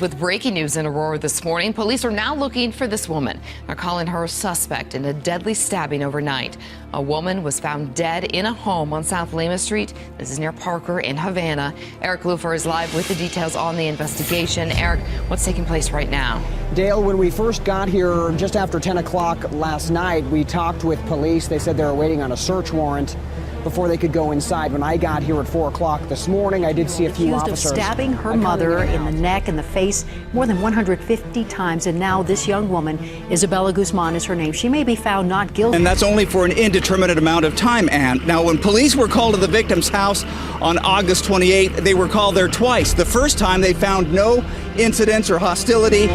With breaking news in Aurora this morning, police are now looking for this woman. They're calling her a suspect in a deadly stabbing overnight. A woman was found dead in a home on South Lima Street. This is near Parker in Havana. Eric Lufer is live with the details on the investigation. Eric, what's taking place right now? Dale, when we first got here just after 10 o'clock last night, we talked with police. They said they were waiting on a search warrant before they could go inside. When I got here at 4 o'clock this morning, I did see a few officers. Accused of stabbing her mother in the neck and the face more than 150 times. And now this young woman, Isabella Guzman is her name. She may be found not guilty. And that's only for an indeterminate amount of time, Ann. Now, when police were called to the victim's house on August 28th, they were called there twice. The first time they found no incidents or hostility.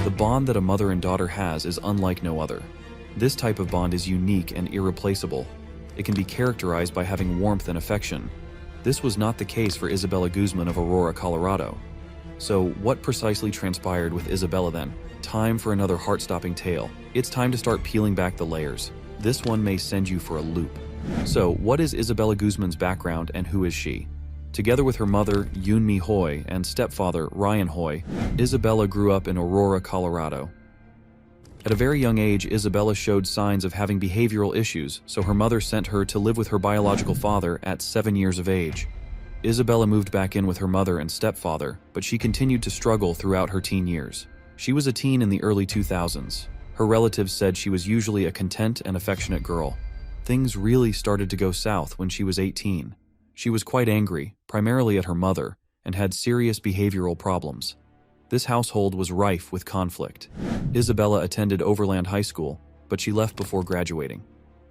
The bond that a mother and daughter has is unlike no other. This type of bond is unique and irreplaceable. It can be characterized by having warmth and affection. This was not the case for Isabella Guzman of Aurora, Colorado. So what precisely transpired with Isabella then? Time for another heart-stopping tale. It's time to start peeling back the layers. This one may send you for a loop. So what is Isabella Guzman's background and who is she? Together with her mother, Yoon-Mi Hoy, and stepfather, Ryan Hoy, Isabella grew up in Aurora, Colorado. At a very young age, Isabella showed signs of having behavioral issues, so her mother sent her to live with her biological father at 7 years of age. Isabella moved back in with her mother and stepfather, but she continued to struggle throughout her teen years. She was a teen in the early 2000s. Her relatives said she was usually a content and affectionate girl. Things really started to go south when she was 18. She was quite angry, primarily at her mother, and had serious behavioral problems. This household was rife with conflict. Isabella attended Overland High School, but she left before graduating.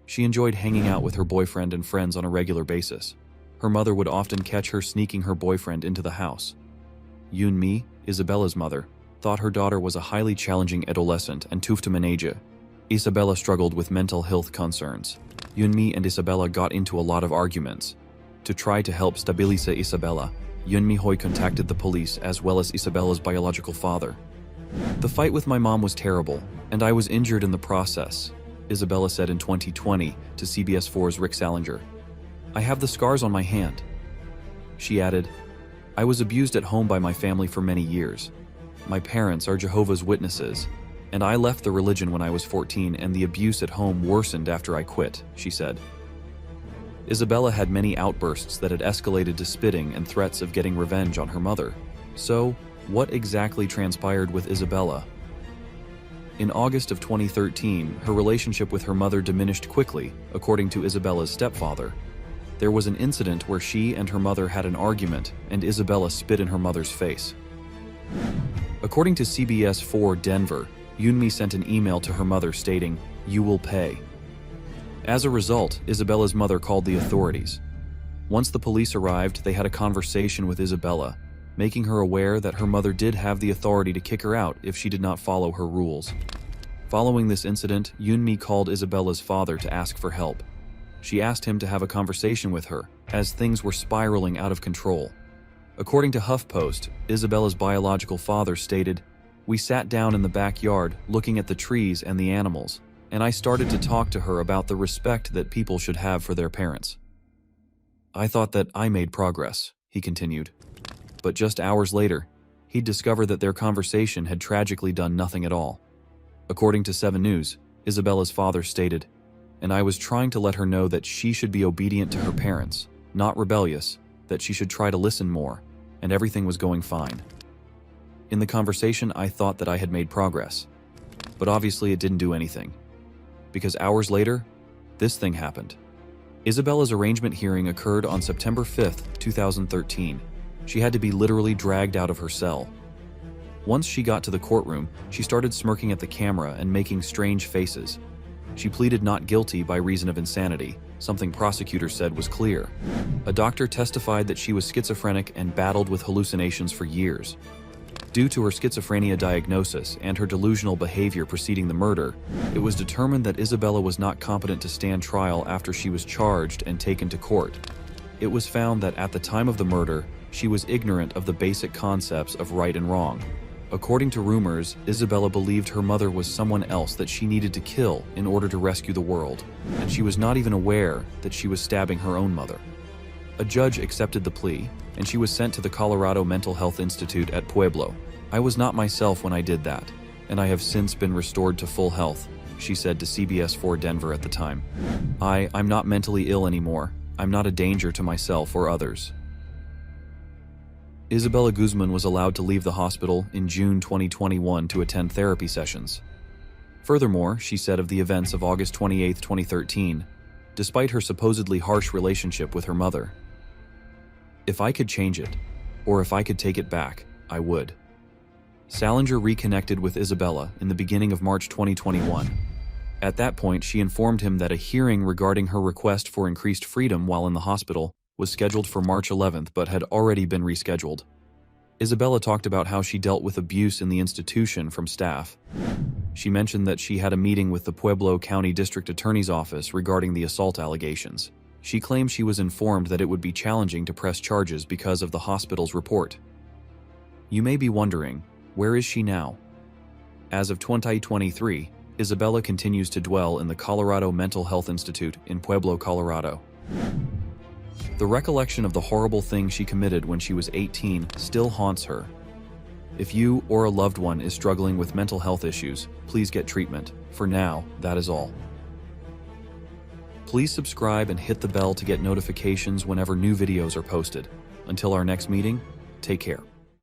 She enjoyed hanging out with her boyfriend and friends on a regular basis. Her mother would often catch her sneaking her boyfriend into the house. Yoon-Mi, Isabella's mother, thought her daughter was a highly challenging adolescent and tuftamanaja. Isabella struggled with mental health concerns. Yoon-Mi and Isabella got into a lot of arguments. To try to help stabilize Isabella, Yoon-Mi Hoy contacted the police as well as Isabella's biological father. The fight with my mom was terrible, and I was injured in the process, Isabella said in 2020 to CBS 4's Rick Salinger. I have the scars on my hand. She added, I was abused at home by my family for many years. My parents are Jehovah's Witnesses, and I left the religion when I was 14 and the abuse at home worsened after I quit, she said. Isabella had many outbursts that had escalated to spitting and threats of getting revenge on her mother. So, what exactly transpired with Isabella? In August of 2013, her relationship with her mother diminished quickly, according to Isabella's stepfather. There was an incident where she and her mother had an argument, and Isabella spit in her mother's face. According to CBS 4 Denver, Yoon-Mi sent an email to her mother stating, "You will pay." As a result, Isabella's mother called the authorities. Once the police arrived, they had a conversation with Isabella, making her aware that her mother did have the authority to kick her out if she did not follow her rules. Following this incident, Yoon-Mi called Isabella's father to ask for help. She asked him to have a conversation with her, as things were spiraling out of control. According to HuffPost, Isabella's biological father stated, "We sat down in the backyard, looking at the trees and the animals, and I started to talk to her about the respect that people should have for their parents. I thought that I made progress," he continued. But just hours later, he'd discovered that their conversation had tragically done nothing at all. According to 7 News, Isabella's father stated, "And I was trying to let her know that she should be obedient to her parents, not rebellious, that she should try to listen more, and everything was going fine. In the conversation, I thought that I had made progress, but obviously it didn't do anything. Because hours later, this thing happened." Isabella's arraignment hearing occurred on September 5th, 2013. She had to be literally dragged out of her cell. Once she got to the courtroom, she started smirking at the camera and making strange faces. She pleaded not guilty by reason of insanity, something prosecutors said was clear. A doctor testified that she was schizophrenic and battled with hallucinations for years. Due to her schizophrenia diagnosis and her delusional behavior preceding the murder, it was determined that Isabella was not competent to stand trial after she was charged and taken to court. It was found that at the time of the murder, she was ignorant of the basic concepts of right and wrong. According to rumors, Isabella believed her mother was someone else that she needed to kill in order to rescue the world, and she was not even aware that she was stabbing her own mother. A judge accepted the plea, and she was sent to the Colorado Mental Health Institute at Pueblo. I was not myself when I did that, and I have since been restored to full health, she said to CBS 4 Denver at the time. I'm not mentally ill anymore. I'm not a danger to myself or others. Isabella Guzman was allowed to leave the hospital in June 2021 to attend therapy sessions. Furthermore, she said of the events of August 28, 2013, despite her supposedly harsh relationship with her mother, "If I could change it, or if I could take it back, I would." Salinger reconnected with Isabella in the beginning of March 2021. At that point, she informed him that a hearing regarding her request for increased freedom while in the hospital was scheduled for March 11th but had already been rescheduled. Isabella talked about how she dealt with abuse in the institution from staff. She mentioned that she had a meeting with the Pueblo County District Attorney's Office regarding the assault allegations. She claimed she was informed that it would be challenging to press charges because of the hospital's report. You may be wondering, where is she now? As of 2023, Isabella continues to dwell in the Colorado Mental Health Institute in Pueblo, Colorado. The recollection of the horrible thing she committed when she was 18 still haunts her. If you or a loved one is struggling with mental health issues, please get treatment. For now, that is all. Please subscribe and hit the bell to get notifications whenever new videos are posted. Until our next meeting, take care.